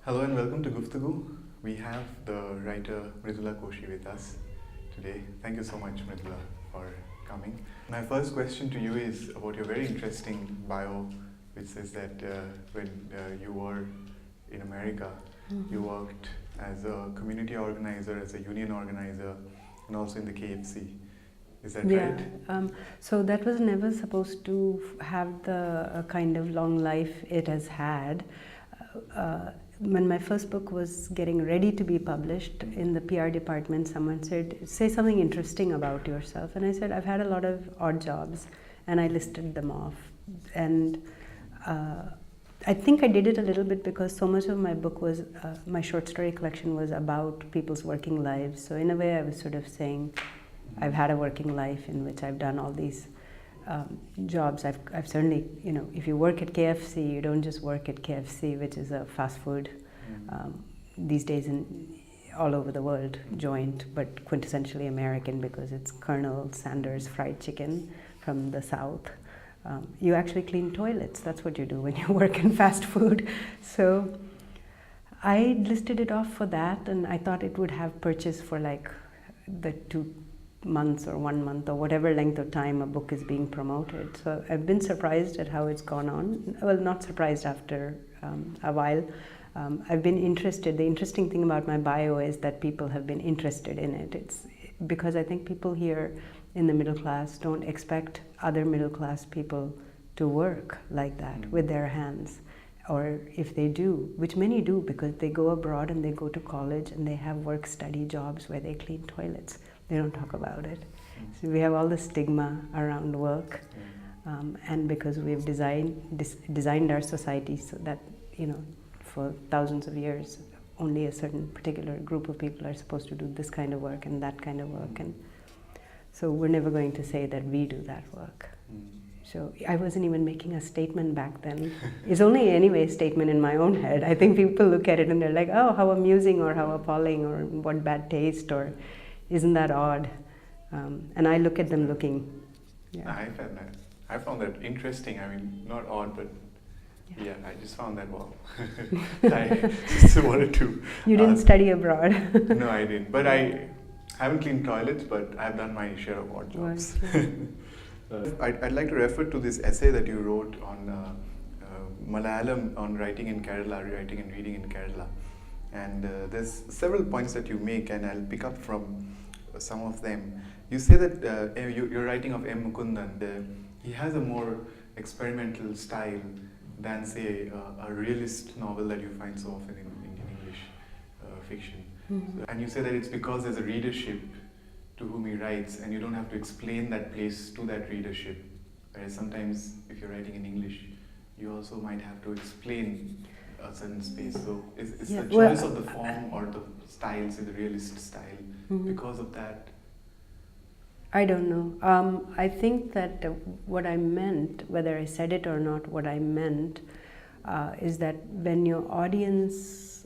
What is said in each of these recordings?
Hello and welcome to Guftugu. We have the writer Mridula Koshy with us today. Thank you so much, Mridula, for coming. My first question to you is about your very interesting bio, which says that when you were in America, you worked as a community organizer, as a union organizer, and also in the KFC. Is that right? So that was never supposed to have the kind of long life it has had. When my first book was getting ready to be published, in the PR department, someone said, say something interesting about yourself. And I said, I've had a lot of odd jobs, and I listed them off. And I think I did it a little bit because so much of my book was, my short story collection was about people's working lives. So in a way, I was sort of saying, I've had a working life in which I've done all these jobs. I've certainly, if you work at KFC, you don't just work at KFC, which is a fast food these days all over the world, joint, but quintessentially American because it's Colonel Sanders fried chicken from the South. You actually clean toilets. That's what you do when you work in fast food. So I listed it off for that, and I thought it would have purchase for like the 2 months or 1 month or whatever length of time a book is being promoted. So I've been surprised at how it's gone on. Well, not surprised after a while. I've been interested. The interesting thing about my bio is that people have been interested in it. It's because I think people here in the middle class don't expect other middle class people to work like that with their hands. Or if they do, which many do because they go abroad and they go to college and they have work-study jobs where they clean toilets. They don't talk about it. So we have all the stigma around work, and because we've designed our society so that, for thousands of years, only a certain particular group of people are supposed to do this kind of work and that kind of work, and so we're never going to say that we do that work. So I wasn't even making a statement back then. It's only anyway a statement in my own head. I think people look at it and they're like, oh, how amusing or how appalling or what bad taste or isn't that odd? And I look at them looking. Yeah. I found that interesting. I mean, not odd, but yeah, I just found that wow. I just wanted to. You didn't study abroad. No, I didn't. But I haven't cleaned toilets, but I've done my share of odd jobs. I'd like to refer to this essay that you wrote on Malayalam, on writing in Kerala, writing and reading in Kerala. And there's several points that you make, and I'll pick up from some of them. You say that you're writing of M. Mukundan. He has a more experimental style than, say, a realist novel that you find so often in English fiction. So, and you say that it's because there's a readership to whom he writes, and you don't have to explain that place to that readership. Whereas sometimes, if you're writing in English, you also might have to explain a certain space. So is the choice of the form or the style, say the realist style, because of that? I don't know. I think that what I meant, whether I said it or not, what I meant is that when your audience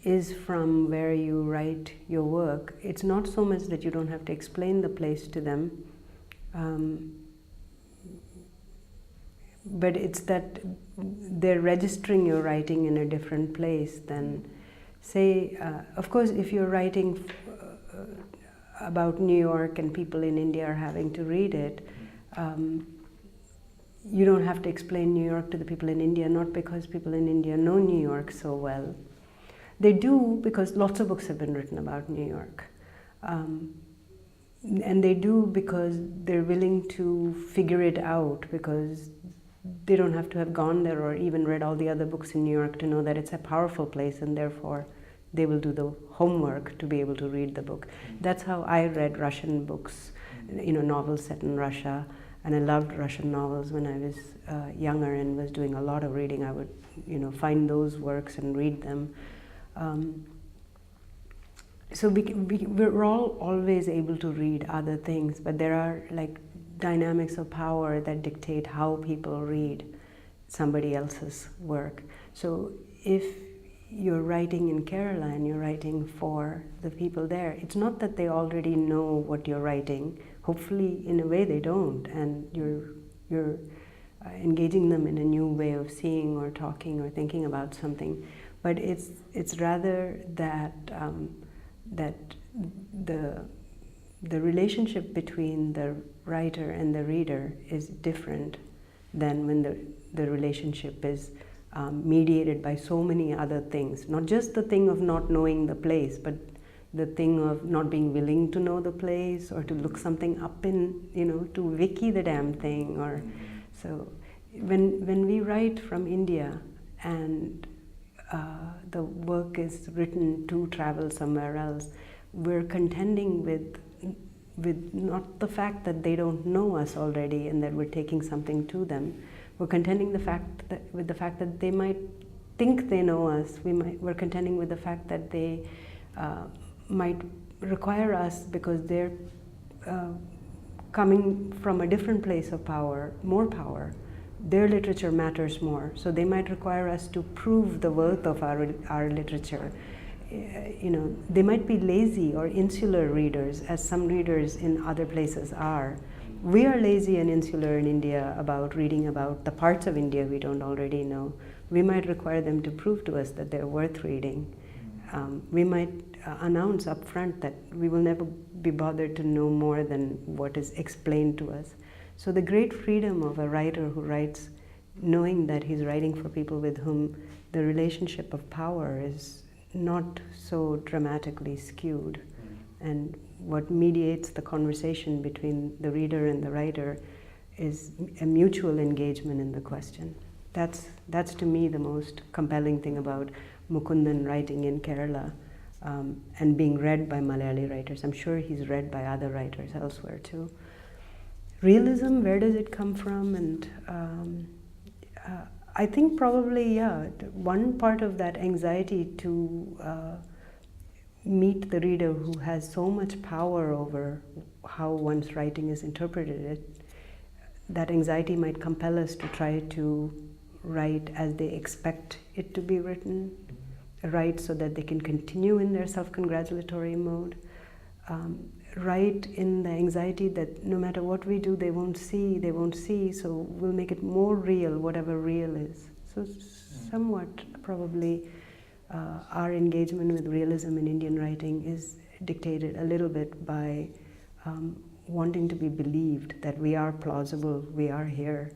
is from where you write your work, it's not so much that you don't have to explain the place to them, but it's that they're registering your writing in a different place than, say, of course, if you're writing about New York and people in India are having to read it, you don't have to explain New York to the people in India, not because people in India know New York so well. They do because lots of books have been written about New York. And they do because they're willing to figure it out, because they don't have to have gone there or even read all the other books in New York to know that it's a powerful place, and therefore they will do the homework to be able to read the book. That's how I read Russian books, novels set in Russia, and I loved Russian novels when I was younger and was doing a lot of reading. I would, find those works and read them. So we're all always able to read other things, but there are like dynamics of power that dictate how people read somebody else's work. So if you're writing in Kerala and you're writing for the people there, it's not that they already know what you're writing. Hopefully, in a way, they don't, and you're engaging them in a new way of seeing or talking or thinking about something. But it's rather that that the relationship between the writer and the reader is different than when the relationship is mediated by so many other things. Not just the thing of not knowing the place, but the thing of not being willing to know the place or to look something up in, to wiki the damn thing. Or so when we write from India and the work is written to travel somewhere else, we're contending with not the fact that they don't know us already and that we're taking something to them. We're contending with the fact that they might think they know us. We're contending with the fact that they might require us because they're coming from a different place of power, more power. Their literature matters more, so they might require us to prove the worth of our literature. They might be lazy or insular readers, as some readers in other places are. We are lazy and insular in India about reading about the parts of India we don't already know. We might require them to prove to us that they're worth reading. We might announce up front that we will never be bothered to know more than what is explained to us. So the great freedom of a writer who writes knowing that he's writing for people with whom the relationship of power is not so dramatically skewed, and what mediates the conversation between the reader and the writer is a mutual engagement in the question. That's to me the most compelling thing about Mukundan writing in Kerala and being read by Malayali writers. I'm sure he's read by other writers elsewhere too. Realism, where does it come from? And I think probably, one part of that anxiety to meet the reader who has so much power over how one's writing is interpreted, that anxiety might compel us to try to write as they expect it to be written, write so that they can continue in their self-congratulatory mode, write in the anxiety that no matter what we do, they won't see, so we'll make it more real, whatever real is. So somewhat, probably, our engagement with realism in Indian writing is dictated a little bit by wanting to be believed that we are plausible, we are here,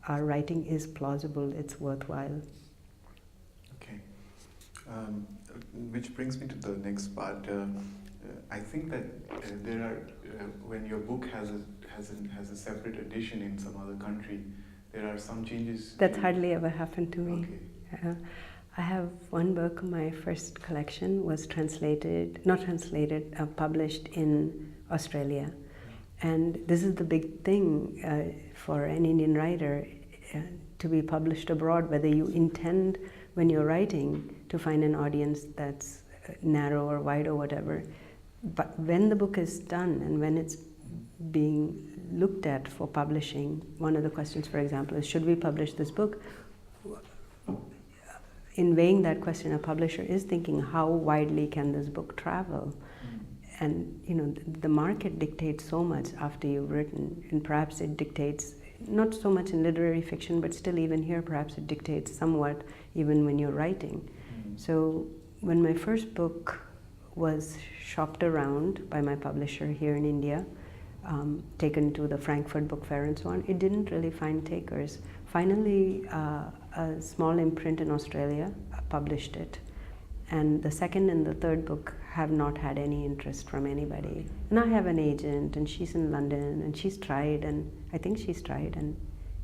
our writing is plausible, it's worthwhile. Okay. Which brings me to the next part. I think that there are, when your book has a separate edition in some other country, there are some changes. That's hardly ever happened to me. Okay. I have one book, my first collection was published in Australia. And this is the big thing for an Indian writer, to be published abroad, whether you intend when you're writing to find an audience that's narrow or wide or whatever. But when the book is done and when it's being looked at for publishing, one of the questions, for example, is should we publish this book? In weighing that question, a publisher is thinking, how widely can this book travel? And the market dictates so much after you've written, and perhaps it dictates, not so much in literary fiction, but still even here, perhaps it dictates somewhat even when you're writing. So when my first book was shopped around by my publisher here in India, taken to the Frankfurt Book Fair and so on, it didn't really find takers. Finally, a small imprint in Australia published it. And the second and the third book have not had any interest from anybody. And I have an agent, and she's in London, and she's tried, and I think she's tried, and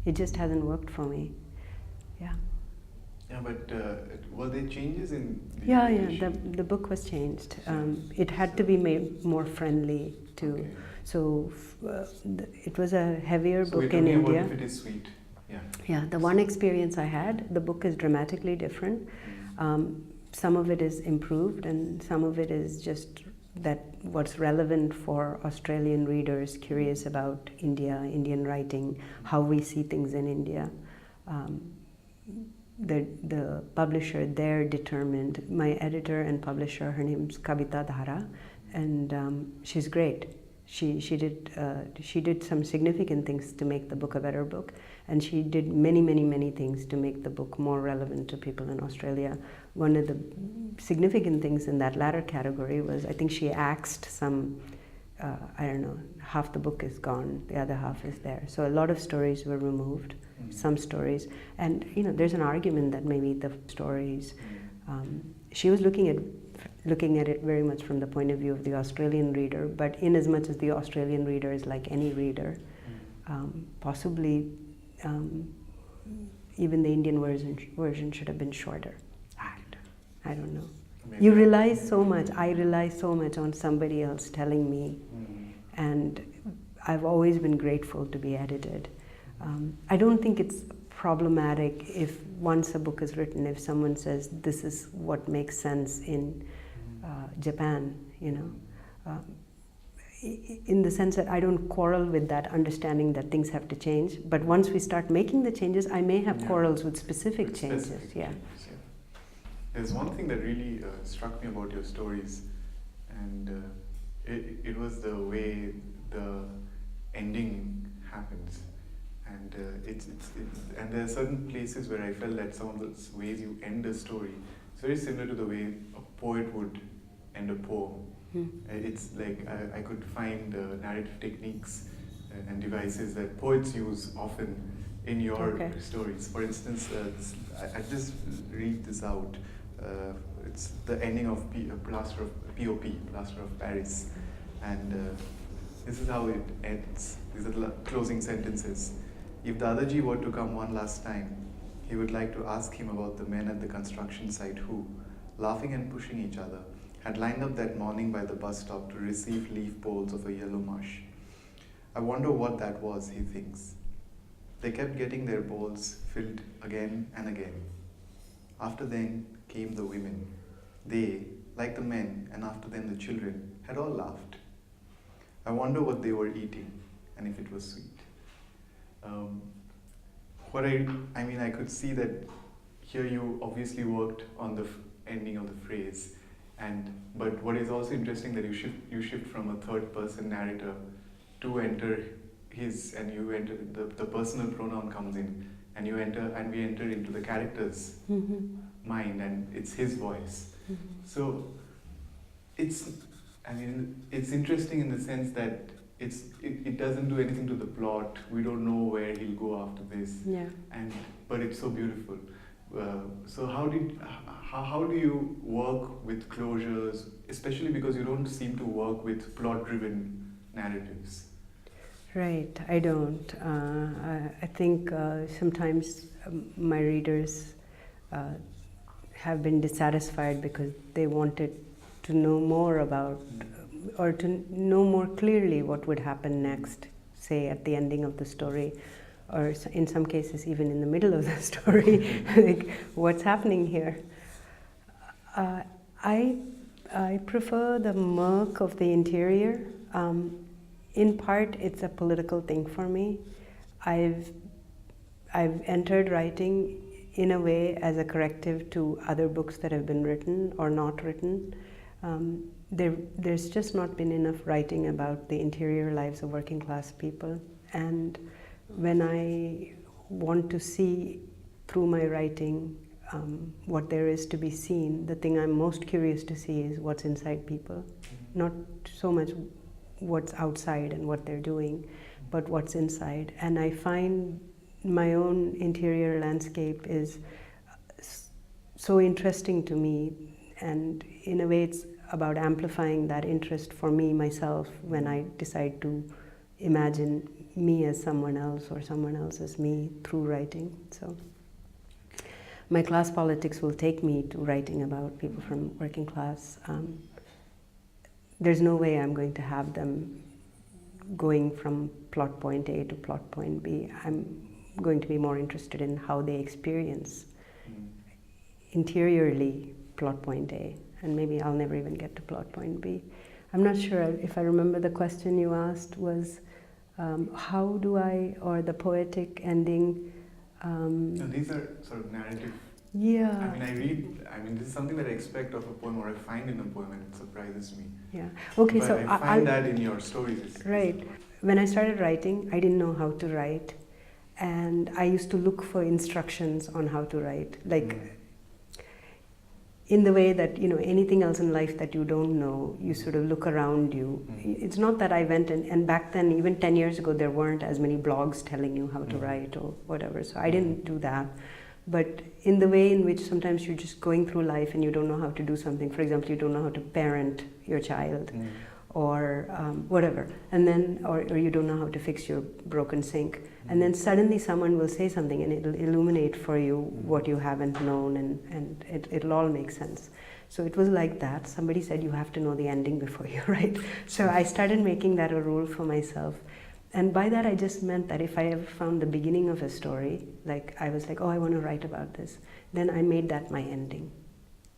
it just hasn't worked for me. Yeah. Yeah, but were there changes in the edition? The book was changed. It had to be made more friendly to. Okay. So it was a heavier book in India. About if it is sweet. Yeah. Yeah, the one experience I had, the book is dramatically different. Some of it is improved, and some of it is just that what's relevant for Australian readers curious about India, Indian writing, how we see things in India. The publisher there determined, my editor and publisher, her name's Kavita Dhara, and she's great. She did some significant things to make the book a better book, and she did many things to make the book more relevant to people in Australia. One of the significant things in that latter category was, I think she axed some, I don't know, half the book is gone, the other half is there. So a lot of stories were removed, some stories, and there's an argument that maybe the stories, she was looking at it very much from the point of view of the Australian reader, but in as much as the Australian reader is like any reader, possibly even the Indian version should have been shorter. I don't know. Maybe. You rely so much, I rely so much on somebody else telling me, and I've always been grateful to be edited. I don't think it's problematic if once a book is written, if someone says this is what makes sense in Japan, in the sense that I don't quarrel with that understanding that things have to change, but once we start making the changes, I may have quarrels with specific changes. There's one thing that really struck me about your stories, and it was the way the ending happens. And and there are certain places where I felt that some of the ways you end a story, it's very similar to the way a poet would end a poem. It's like I could find narrative techniques and devices that poets use often in your stories. For instance, I just read this out. It's the ending of Plaster of Paris, and this is how it ends. These are the closing sentences. If Dadaji were to come one last time, he would like to ask him about the men at the construction site who, laughing and pushing each other, had lined up that morning by the bus stop to receive leaf bowls of a yellow mush. I wonder what that was, he thinks. They kept getting their bowls filled again and again. After then came the women. They, like the men, and after them the children, had all laughed. I wonder what they were eating, and if it was sweet. I could see that here you obviously worked on the ending of the phrase, but what is also interesting that you shift from a third person narrator to enter his, and you enter the personal pronoun comes in, and we enter into the character's mind, and it's his voice. So it's interesting in the sense that it doesn't do anything to the plot. We don't know where he'll go after this. But it's so beautiful. So how do you work with closures, especially because you don't seem to work with plot-driven narratives? Right, I don't. I think sometimes my readers have been dissatisfied because they wanted to know more about, or to know more clearly what would happen next, say at the ending of the story, or in some cases even in the middle of the story, like what's happening here. I prefer the murk of the interior. In part, it's a political thing for me. I've entered writing in a way as a corrective to other books that have been written or not written. There's just not been enough writing about the interior lives of working class people. And when I want to see through my writing what there is to be seen, the thing I'm most curious to see is what's inside people. Not so much what's outside and what they're doing, but what's inside. And I find my own interior landscape is so interesting to me, and in a way it's about amplifying that interest for me myself when I decide to imagine me as someone else or someone else as me through writing. So my class politics will take me to writing about people from working class. There's no way I'm going to have them going from plot point A to plot point B. I'm going to be more interested in how they experience interiorly plot point A, and maybe I'll never even get to plot point B. I'm not sure if I remember the question you asked was how do I, or the poetic ending. No, these are sort of narrative Yeah. I mean, this is something that I expect of a poem or I find in a poem and it surprises me. Yeah. Okay, but so I find that in your stories. Right. When I started writing, I didn't know how to write. And I used to look for instructions on how to write. Like, in the way that, you know, anything else in life that you don't know, you sort of look around you. It's not that I went and back then, even 10 years ago, there weren't as many blogs telling you how to write or whatever. So I didn't do that. But in the way in which sometimes you're just going through life and you don't know how to do something. For example, you don't know how to parent your child or whatever. And then, or you don't know how to fix your broken sink. And then suddenly someone will say something and it'll illuminate for you what you haven't known, and it'll all make sense. So it was like that. Somebody said you have to know the ending before you write. So I started making that a rule for myself. And by that I just meant that if I ever found the beginning of a story, like I was like, oh, I want to write about this, then I made that my ending.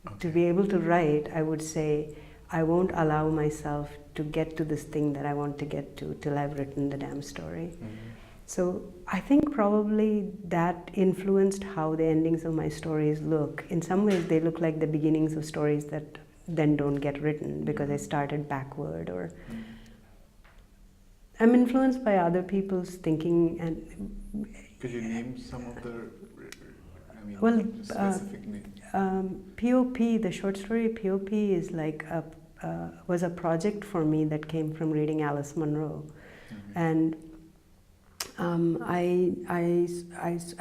Okay. To be able to write, I would say, I won't allow myself to get to this thing that I want to get to till I've written the damn story. So I think probably that influenced how the endings of my stories look. In some ways they look like the beginnings of stories that then don't get written because I started backward, or I'm influenced by other people's thinking. And could you name some of the specific names? POP, the short story POP is like was a project for me that came from reading Alice Munro. And I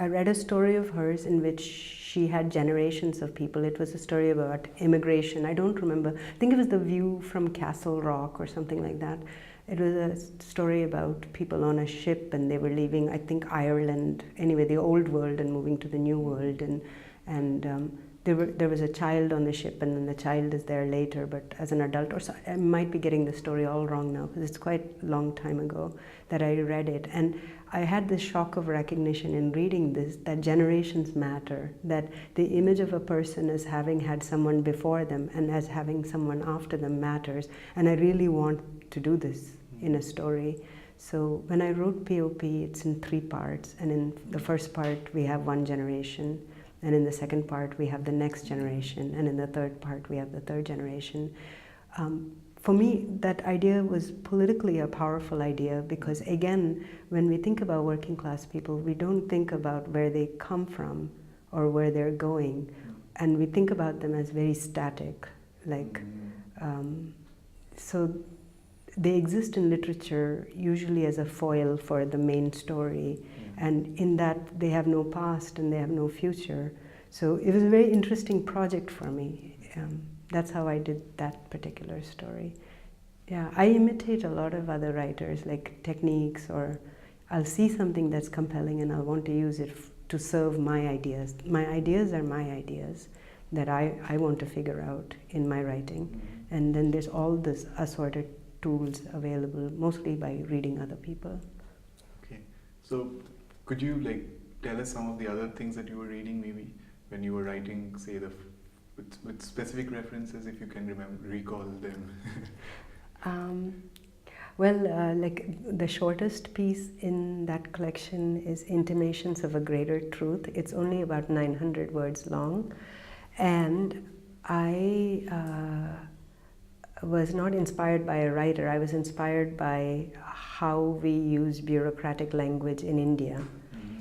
read a story of hers in which she had generations of people. It was a story about immigration. I don't remember. I think it was The View from Castle Rock or something like that. It was a story about people on a ship and they were leaving, I think, Ireland, anyway, the old world, and moving to the new world. And there was a child on the ship, and then the child is there later, but as an adult. Or so, I might be getting the story all wrong now, because it's quite a long time ago that I read it. And I had this shock of recognition in reading this, that generations matter, that the image of a person as having had someone before them and as having someone after them matters. And I really want to do this in a story. So when I wrote POP, it's in 3 parts. And in the first part, we have one generation. And in the second part, we have the next generation. And in the third part, we have the third generation. For me, that idea was politically a powerful idea because, again, when we think about working class people, we don't think about where they come from or where they're going. And we think about them as very static. Like, so they exist in literature usually as a foil for the main story. And in that, they have no past and they have no future. So it was a very interesting project for me. That's how I did that particular story. Yeah, I imitate a lot of other writers, like techniques, or I'll see something that's compelling and I'll want to use it to serve my ideas. My ideas are my ideas that I want to figure out in my writing. And then there's all this assorted tools available, mostly by reading other people. Okay, so could you tell us some of the other things that you were reading, maybe when you were writing, say with specific references, if you can recall them? The shortest piece in that collection is Intimations of a Greater Truth. It's only about 900 words long, and I was not inspired by a writer. I was inspired by how we use bureaucratic language in India.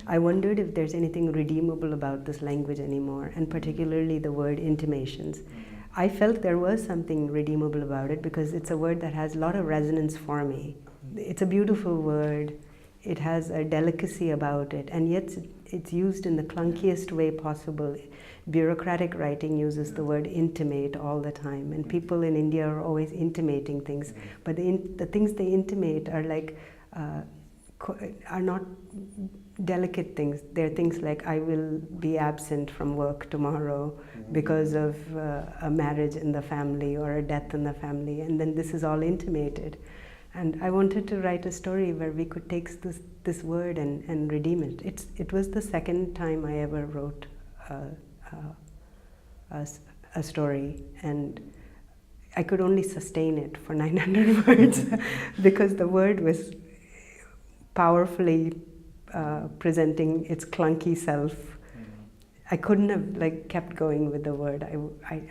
I wondered if there's anything redeemable about this language anymore, and particularly the word intimations. I felt there was something redeemable about it because it's a word that has a lot of resonance for me. It's a beautiful word. It has a delicacy about it, and yet it's used in the clunkiest way possible. Bureaucratic writing uses the word intimate all the time, and people in India are always intimating things, but the things they intimate are are not delicate things. They're things like, I will be absent from work tomorrow because of a marriage in the family or a death in the family, and then this is all intimated. And I wanted to write a story where we could take this word and redeem it. It was the second time I ever wrote a story, and I could only sustain it for 900 words because the word was powerfully presenting its clunky self. I couldn't have like kept going with the word.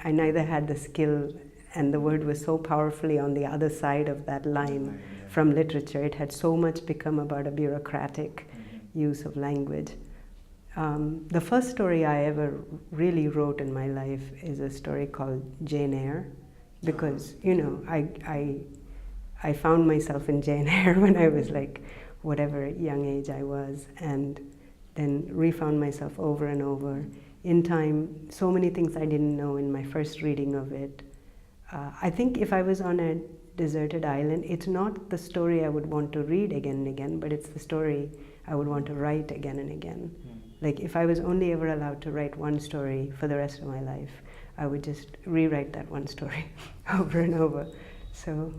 I neither had the skill, and the word was so powerfully on the other side of that line from literature. It had so much become about a bureaucratic use of language. The first story I ever really wrote in my life is a story called Jane Eyre, because I found myself in Jane Eyre when I was like whatever young age I was, and then refound myself over and over. In time, so many things I didn't know in my first reading of it. I think if I was on a deserted island, it's not the story I would want to read again and again, but it's the story I would want to write again and again. Like if I was only ever allowed to write one story for the rest of my life, I would just rewrite that one story over and over. So